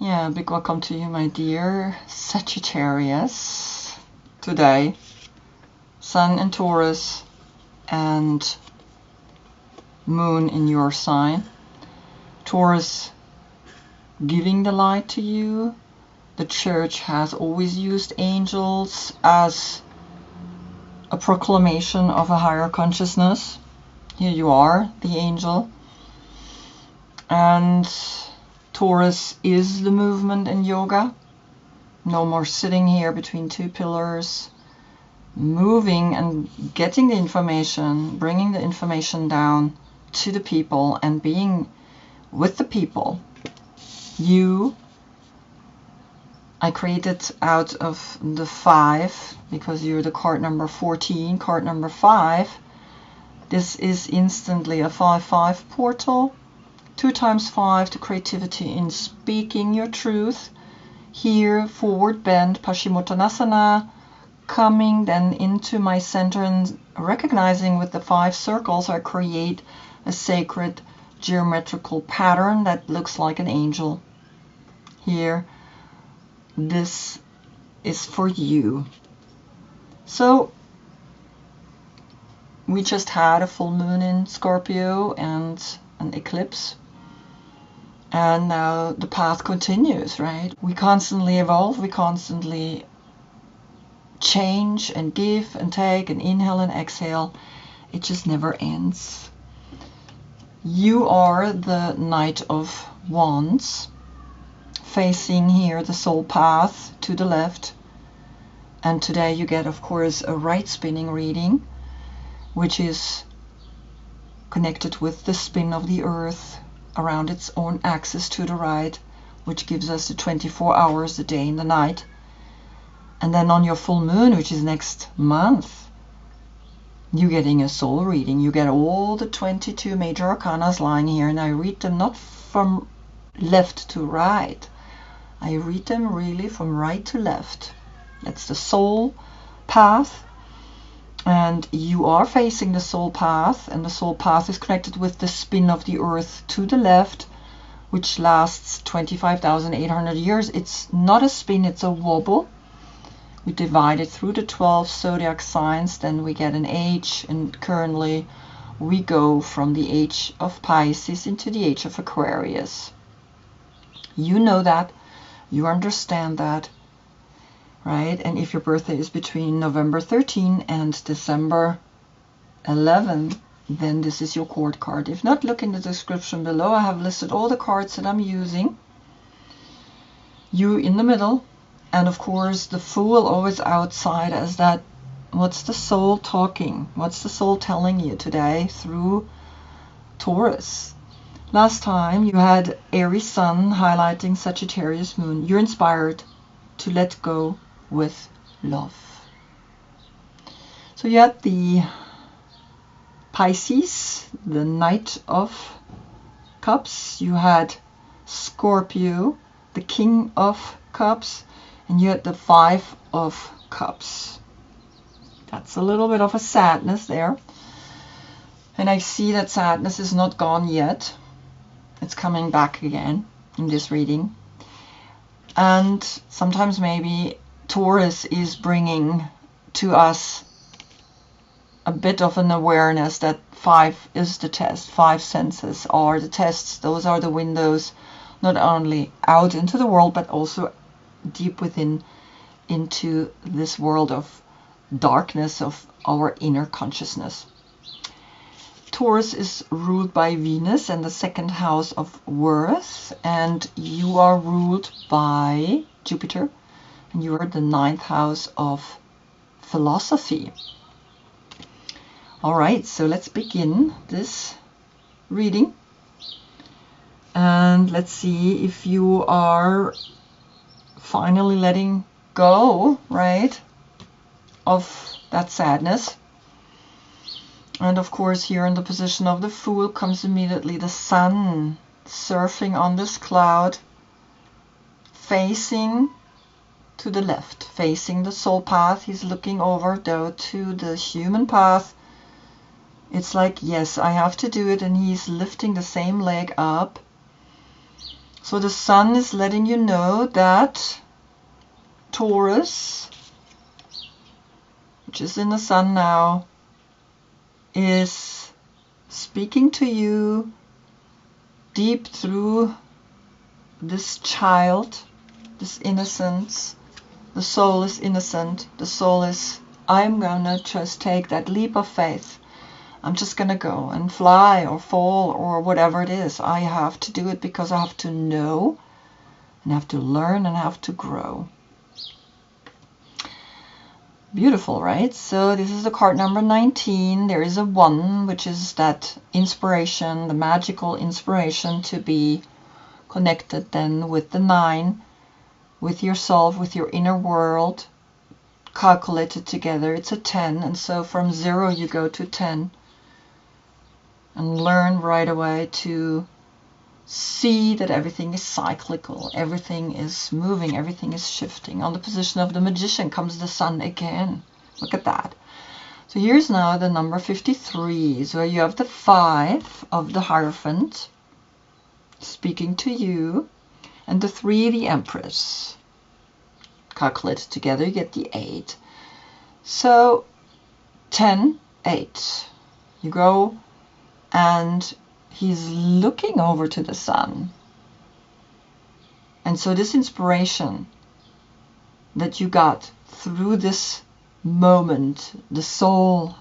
Yeah, big welcome to you, my dear Sagittarius. Today, Sun in Taurus and Moon in your sign. Taurus giving the light to you. The church has always used angels as a proclamation of a higher consciousness. Here you are, the angel. And Taurus is the movement in yoga. No more sitting here between two pillars. Moving and getting the information, bringing the information down to the people and being with the people. I created out of the 5 because you're the card number 14, card number 5. This is instantly a 5-5 portal. 2 times 5 to creativity in speaking your truth. Here, forward bend, Paschimottanasana, coming then into my center and recognizing with the 5 circles, I create a sacred geometrical pattern that looks like an angel. Here, this is for you. So, we just had a full moon in Scorpio and an eclipse. And now the path continues, right? We constantly evolve, we constantly change and give and take and inhale and exhale. It just never ends. You are the Knight of Wands, facing here the soul path to the left. And today you get, of course, a right spinning reading, which is connected with the spin of the earth around its own axis to the right, which gives us the 24 hours, the day and the night. And then on your full moon, which is next month, you're getting a soul reading. You get all the 22 major arcanas lying here, and I read them not from left to right. I read them really from right to left. That's the soul path. And you are facing the soul path, and the soul path is connected with the spin of the earth to the left, which lasts 25,800 years. It's not a spin, it's a wobble. We divide it through the 12 zodiac signs, then we get an age, and currently we go from the age of Pisces into the age of Aquarius. You know that, you understand that. Right? And if your birthday is between November 13 and December 11, then this is your court card. If not, look in the description below. I have listed all the cards that I'm using. You in the middle, and of course the Fool always outside as that, what's the soul talking? What's the soul telling you today through Taurus? Last time you had Aries Sun highlighting Sagittarius Moon. You're inspired to let go with love. So you had the Pisces, the Knight of Cups. You had Scorpio, the King of Cups, and you had the 5 of Cups. That's a little bit of a sadness there. And I see that sadness is not gone yet. It's coming back again in this reading. And sometimes maybe Taurus is bringing to us a bit of an awareness that 5 is the test. 5 senses are the tests. Those are the windows, not only out into the world, but also deep within into this world of darkness of our inner consciousness. Taurus is ruled by Venus and the 2nd house of worth, and you are ruled by Jupiter, and you are the 9th house of philosophy. All right, so let's begin this reading, and let's see if you are finally letting go, right, of that sadness. And of course, here in the position of the Fool comes immediately the Sun surfing on this cloud, facing to the left, facing the soul path. He's looking over though to the human path. It's like, yes, I have to do it, and he's lifting the same leg up. So the sun is letting you know that Taurus, which is in the sun now, is speaking to you deep through this child, this innocence. The soul is innocent. The soul is, I'm gonna just take that leap of faith. I'm just gonna go and fly or fall or whatever it is. I have to do it because I have to know and have to learn and have to grow. Beautiful, right? So this is the card number 19. There is a 1, which is that inspiration, the magical inspiration to be connected then with the 9, with yourself, with your inner world, calculated together. It's a 10, and so from 0 you go to 10 and learn right away to see that everything is cyclical, everything is moving, everything is shifting. On the position of the magician comes the sun again. Look at that. So here's now the number 53. So you have the 5 of the Hierophant speaking to you, and the 3, the Empress. Calculated together, you get the 8. So 10, 8. You go, and he's looking over to the sun. And so this inspiration that you got through this moment, the soul,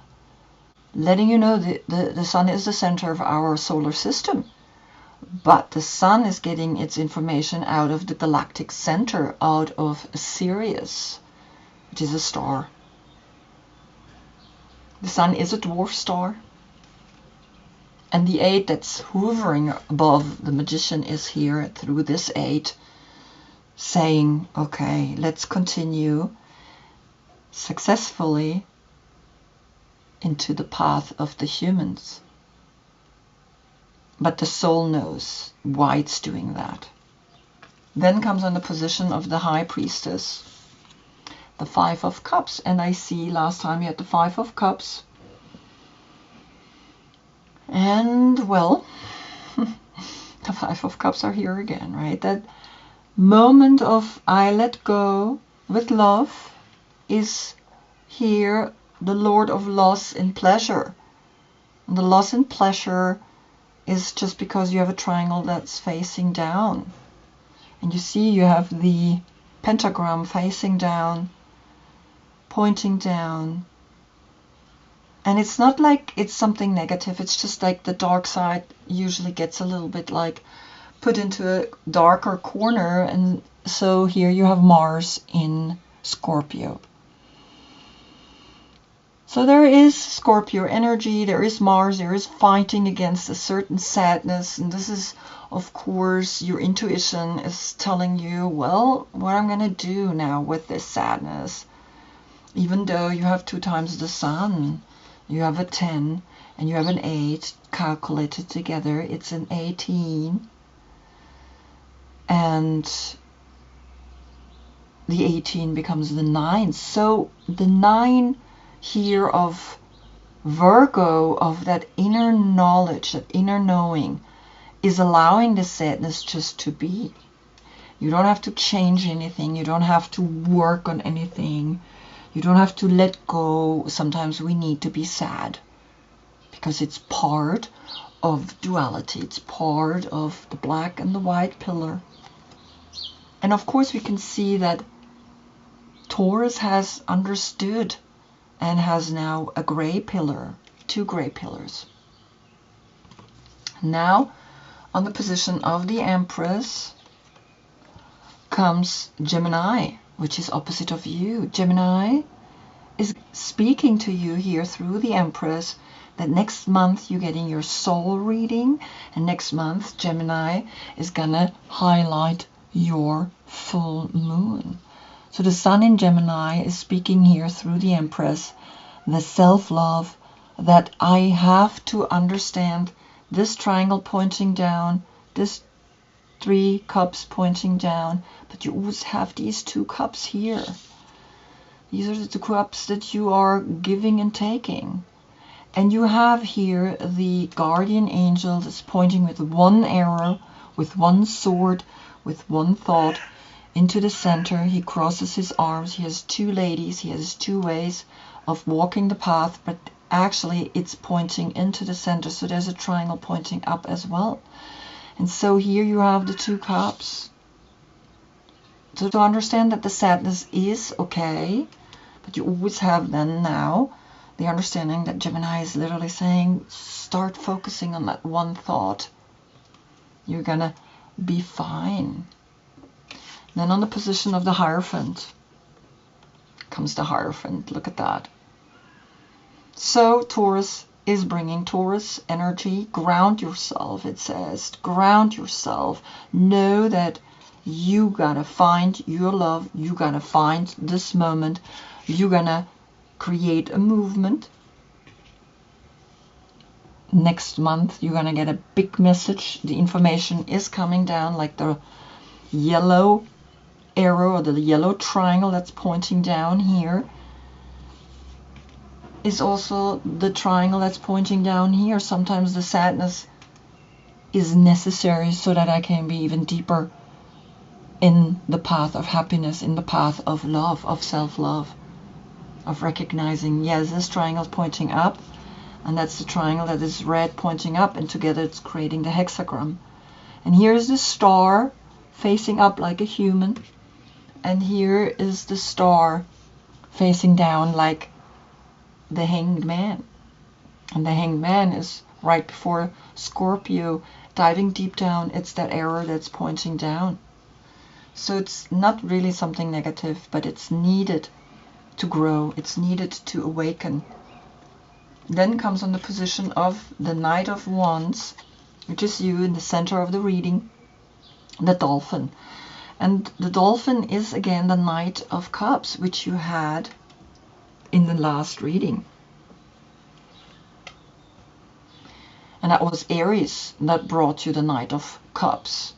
letting you know the sun is the center of our solar system. But the sun is getting its information out of the galactic center, out of Sirius, which is a star. The sun is a dwarf star. And the 8 that's hovering above the magician is here through this 8, saying, okay, let's continue successfully into the path of the humans. But the soul knows why it's doing that. Then comes on the position of the High Priestess, the 5 of Cups. And I see last time you had the 5 of Cups. And, well, the 5 of Cups are here again, right? That moment of I let go with love is here the Lord of loss and pleasure. And the loss and pleasure is just because you have a triangle that's facing down. And you see you have the pentagram facing down, pointing down. And it's not like it's something negative. It's just like the dark side usually gets a little bit like put into a darker corner. And so here you have Mars in Scorpio. So there is Scorpio energy, there is Mars, there is fighting against a certain sadness. And this is, of course, your intuition is telling you, well, what I'm going to do now with this sadness. Even though you have 2 times the sun. You have a 10 and you have an 8 calculated together. It's an 18. And the 18 becomes the 9. So the 9 here of Virgo, of that inner knowledge, that inner knowing, is allowing the sadness just to be. You don't have to change anything. You don't have to work on anything. You don't have to let go. Sometimes we need to be sad because it's part of duality. It's part of the black and the white pillar. And of course we can see that Taurus has understood and has now a gray pillar, 2 gray pillars. Now on the position of the Empress comes Gemini, which is opposite of you. Gemini is speaking to you here through the Empress that next month you're getting your soul reading, and next month Gemini is gonna highlight your full moon. So the sun in Gemini is speaking here through the Empress, the self-love, that I have to understand this triangle pointing down, this 3 cups pointing down, but you always have these 2 cups here. These are the 2 cups that you are giving and taking. And you have here the guardian angel that's pointing with 1 arrow, with 1 sword, with one thought into the center. He crosses his arms. He has two ladies. He has two ways of walking the path, but actually it's pointing into the center. So there's a triangle pointing up as well. And so here you have the 2 cups. So to understand that the sadness is okay, but you always have then now the understanding that Gemini is literally saying, start focusing on that one thought. You're gonna be fine. Then on the position of the Hierophant comes the Hierophant. Look at that. So Taurus is bringing Taurus energy. Ground yourself, it says. Ground yourself. Know that you gotta find your love. You gotta find this moment. You're gonna create a movement. Next month you're gonna get a big message. The information is coming down, like the yellow arrow or the yellow triangle that's pointing down here is also the triangle that's pointing down here. Sometimes the sadness is necessary so that I can be even deeper in the path of happiness, in the path of love, of self-love, of recognizing, yes, this triangle is pointing up, and that's the triangle that is red pointing up, and together it's creating the hexagram. And here's the star facing up like a human, and here is the star facing down like the Hanged Man. And the Hanged Man is right before Scorpio, diving deep down. It's that arrow that's pointing down. So it's not really something negative, but it's needed to grow. It's needed to awaken. Then comes on the position of the Knight of Wands, which is you in the center of the reading, the Dolphin. And the Dolphin is again the Knight of Cups, which you had in the last reading. And that was Aries that brought you the Knight of Cups.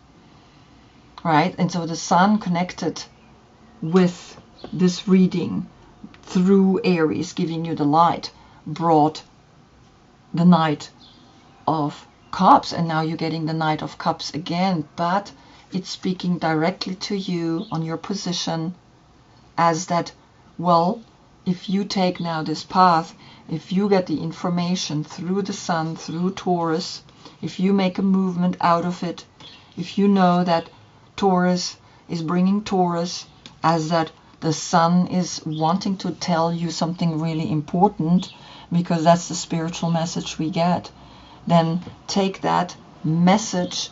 Right? And so the Sun connected with this reading through Aries, giving you the light, brought the Knight of Cups. And now you're getting the Knight of Cups again, but it's speaking directly to you on your position as that, well, if you take now this path, if you get the information through the Sun, through Taurus, if you make a movement out of it, if you know that Taurus is bringing Taurus, as that the Sun is wanting to tell you something really important, because that's the spiritual message we get, then take that message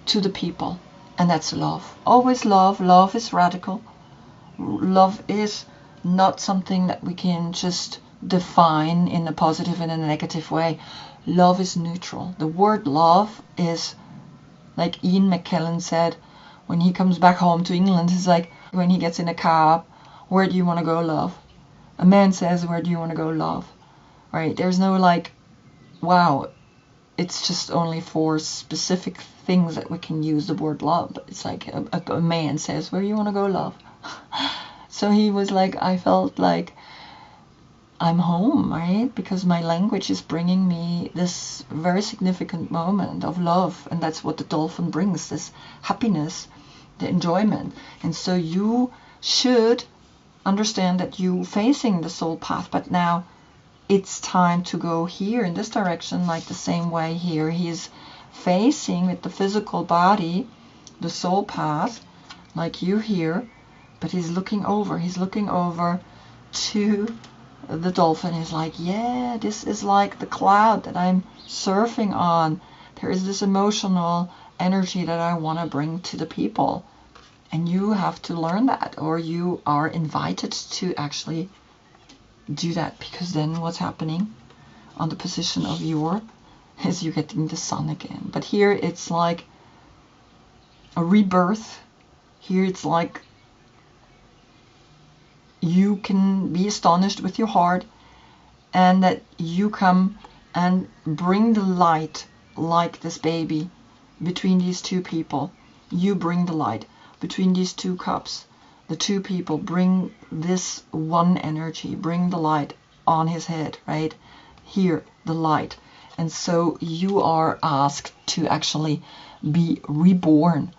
to the people. And that's love. Always love. Love is radical. Love is not something that we can just define in a positive and a negative way. Love is neutral. The word love is, like Ian McKellen said, when he comes back home to England, he's like, when he gets in a car, where do you want to go, love? A man says, where do you want to go, love? Right? There's no like, wow, it's just only for specific things that we can use the word love. It's like a man says, where do you want to go, love? So he was like, I felt like I'm home, right? Because my language is bringing me this very significant moment of love. And that's what the dolphin brings, this happiness, the enjoyment. And so you should understand that you facing the soul path, but now it's time to go here in this direction, like the same way here. He's facing with the physical body, the soul path, like you here, but he's looking over to the dolphin. Is like, yeah, this is like the cloud that I'm surfing on. There is this emotional energy that I want to bring to the people, and you have to learn that, or you are invited to actually do that, because then what's happening on the position of your is you're getting the Sun again. But here it's like a rebirth. Here it's like you can be astonished with your heart, and that you come and bring the light like this baby between these two people. You bring the light between these two cups. The two people bring this one energy, bring the light on his head, right? Here, the light. And so you are asked to actually be reborn.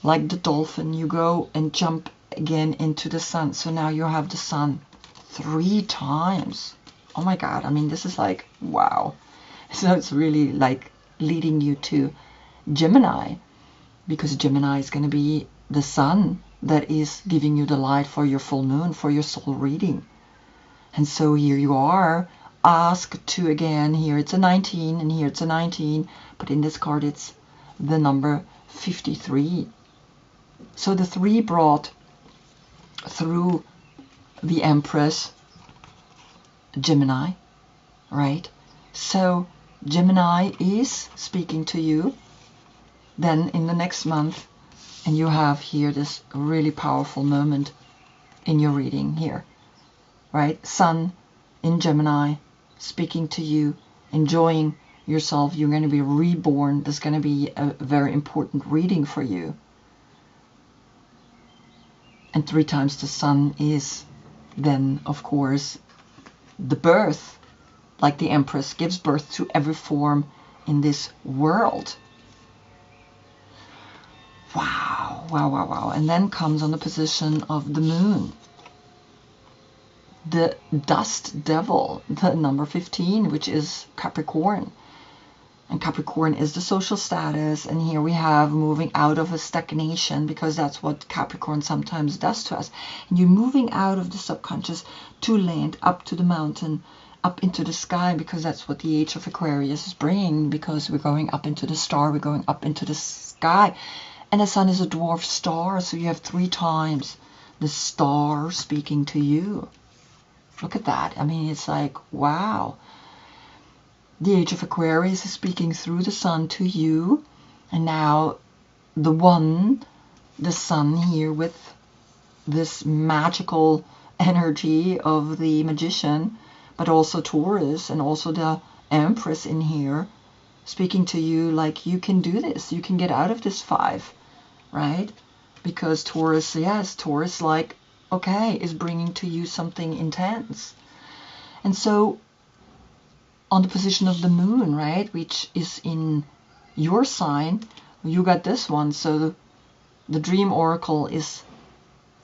Like the dolphin, you go and jump again into the sun. So now you have the sun 3 times. Oh my God, I mean, this is like, wow. So it's really like leading you to Gemini, because Gemini is going to be the sun that is giving you the light for your full moon, for your soul reading. And so here you are asked to, again, here it's a 19 and here it's a 19, but in this card it's the number 53. So the 3 brought through the Empress Gemini, right? So Gemini is speaking to you then in the next month, and you have here this really powerful moment in your reading here, right? Sun in Gemini speaking to you, enjoying yourself. You're going to be reborn. This is going to be a very important reading for you. And 3 times the sun is then, of course, the birth, like the Empress gives birth to every form in this world. Wow, wow, wow, wow. And then comes on the position of the moon, the dust devil, the number 15, which is Capricorn. And Capricorn is the social status, and here we have moving out of a stagnation, because that's what Capricorn sometimes does to us. And you're moving out of the subconscious to land, up to the mountain, up into the sky, because that's what the age of Aquarius is bringing, because we're going up into the star, we're going up into the sky. And the sun is a dwarf star, so you have 3 times the star speaking to you. Look at that. I mean, it's like, wow. The age of Aquarius is speaking through the sun to you. And now the sun here with this magical energy of the magician, but also Taurus and also the Empress in here, speaking to you like, you can do this. You can get out of this 5, right? Because Taurus, yes, Taurus, like, okay, is bringing to you something intense. And so on the position of the moon, right, which is in your sign, you got this one. So the dream oracle is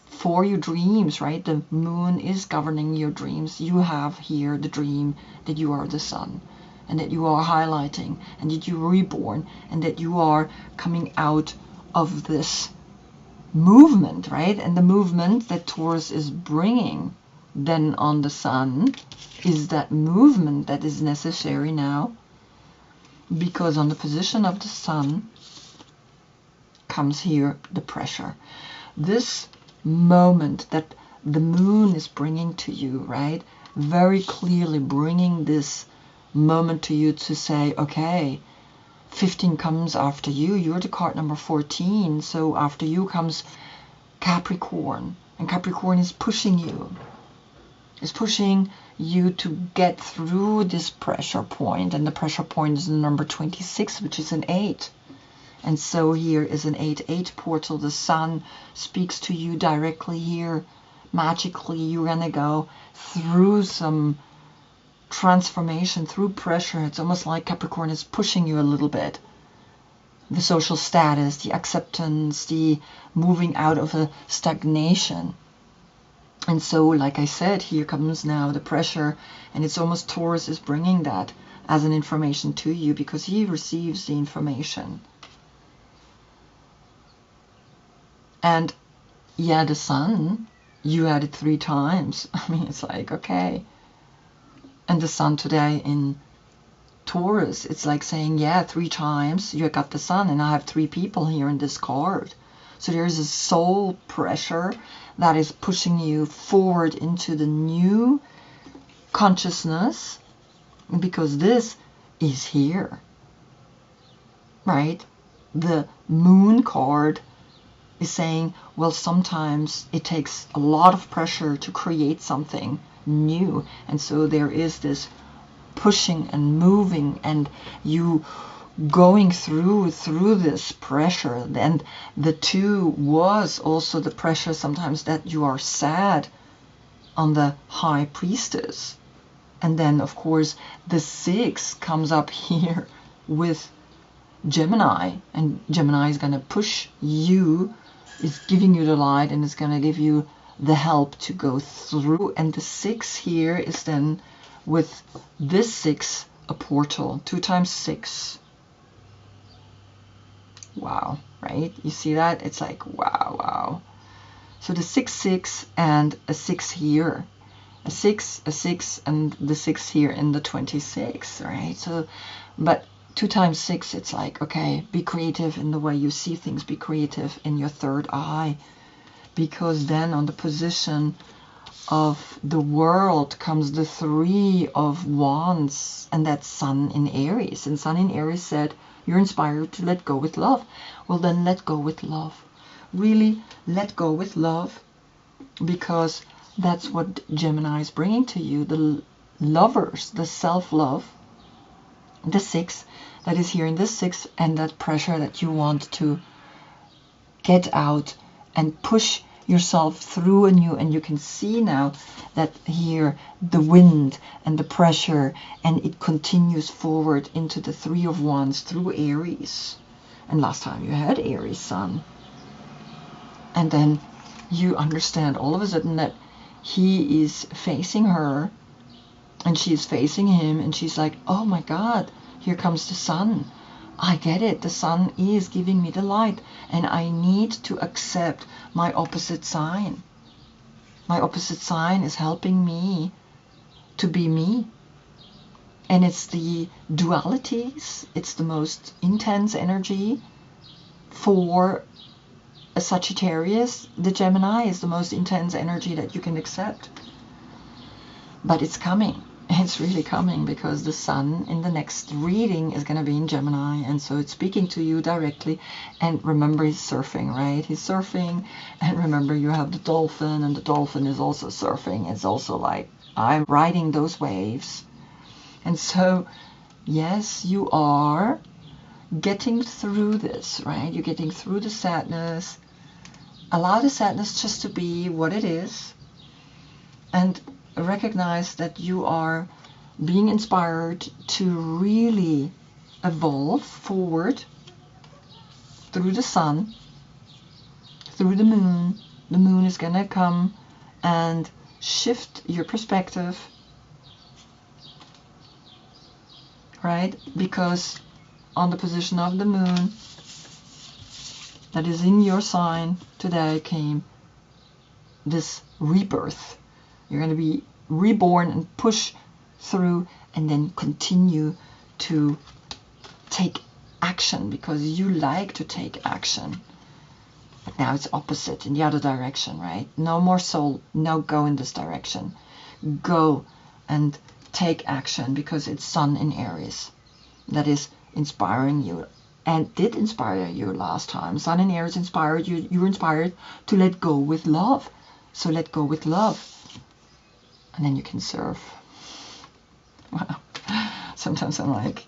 for your dreams, right? The moon is governing your dreams. You have here the dream that you are the sun, and that you are highlighting, and that you are reborn, and that you are coming out of this movement, right? And the movement that Taurus is bringing then on the sun is that movement that is necessary now, because on the position of the sun comes here the pressure. This moment that the moon is bringing to you, right? Very clearly bringing this moment to you to say, okay, 15 comes after you. You're the card number 14. So after you comes Capricorn. And Capricorn is pushing you. It's pushing you to get through this pressure point. And the pressure point is the number 26, which is an 8. And so here is an 8-8 portal. The sun speaks to you directly here. Magically, you're going to go through some transformation, through pressure. It's almost like Capricorn is pushing you a little bit. The social status, the acceptance, the moving out of a stagnation. And so, like I said, here comes now the pressure, and it's almost Taurus is bringing that as an information to you, because he receives the information. And yeah, the sun, you had it 3 times. I mean, it's like, okay. And the sun today in Taurus, it's like saying, yeah, 3 times you got the sun, and I have 3 people here in this card. So there's a soul pressure that is pushing you forward into the new consciousness, because this is here, right? The moon card is saying, well, sometimes it takes a lot of pressure to create something new. And so there is this pushing and moving, and you going through this pressure. And the 2 was also the pressure sometimes that you are sad on the High Priestess. And then, of course, the 6 comes up here with Gemini. And Gemini is going to push you, is giving you the light, and is going to give you the help to go through. And the 6 here is then with this 6, a portal. 2 times 6. Wow, right? You see that? It's like, wow, wow. So the 6, 6, and a 6 here. A 6, and the 6 here in the 26, right? So, but 2 times 6, it's like, okay, be creative in the way you see things. Be creative in your third eye. Because then on the position of the world comes the 3 of Wands, and that's Sun in Aries. And Sun in Aries said, you're inspired to let go with love. Well, then let go with love. Really let go with love, because that's what Gemini is bringing to you. The lovers, the self-love, the 6 that is here in this 6, and that pressure that you want to get out and push yourself through anew. And you can see now that here the wind and the pressure, and it continues forward into the 3 of Wands through Aries. And last time you had Aries Sun. And then you understand all of a sudden that he is facing her and she's facing him, and she's like, oh my God, here comes the sun. I get it. The sun is giving me the light, and I need to accept my opposite sign. My opposite sign is helping me to be me. And it's the dualities. It's the most intense energy for a Sagittarius. The Gemini is the most intense energy that you can accept. But it's coming. It's really coming, because the sun in the next reading is going to be in Gemini, and so it's speaking to you directly. And remember, he's surfing, right? He's surfing, and remember, you have the dolphin, and the dolphin is also surfing. It's also like, I'm riding those waves. And so, yes, you are getting through this, right? You're getting through the sadness. Allow the sadness just to be what it is, and recognize that you are being inspired to really evolve forward through the sun, through the moon. The moon is going to come and shift your perspective, right? Because on the position of the moon that is in your sign today came this rebirth. You're going to be reborn and push through, and then continue to take action, because you like to take action. But now it's opposite, in the other direction, right? No more soul. Now go in this direction. Go and take action, because it's Sun in Aries that is inspiring you, and did inspire you last time. Sun in Aries inspired you. You were inspired to let go with love. So let go with love. And then you can surf. Wow. Sometimes I'm like,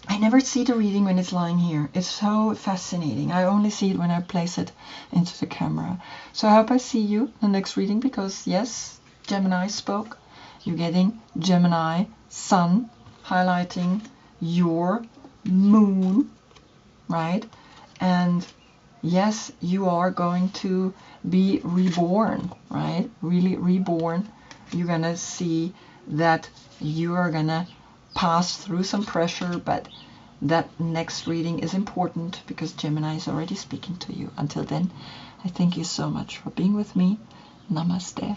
I never see the reading when it's lying here. It's so fascinating. I only see it when I place it into the camera. So I hope I see you in the next reading, because yes, Gemini spoke. You're getting Gemini Sun highlighting your moon, right? And yes, you are going to be reborn, right? Really reborn. You're going to see that you are going to pass through some pressure, but that next reading is important, because Gemini is already speaking to you. Until then, I thank you so much for being with me. Namaste.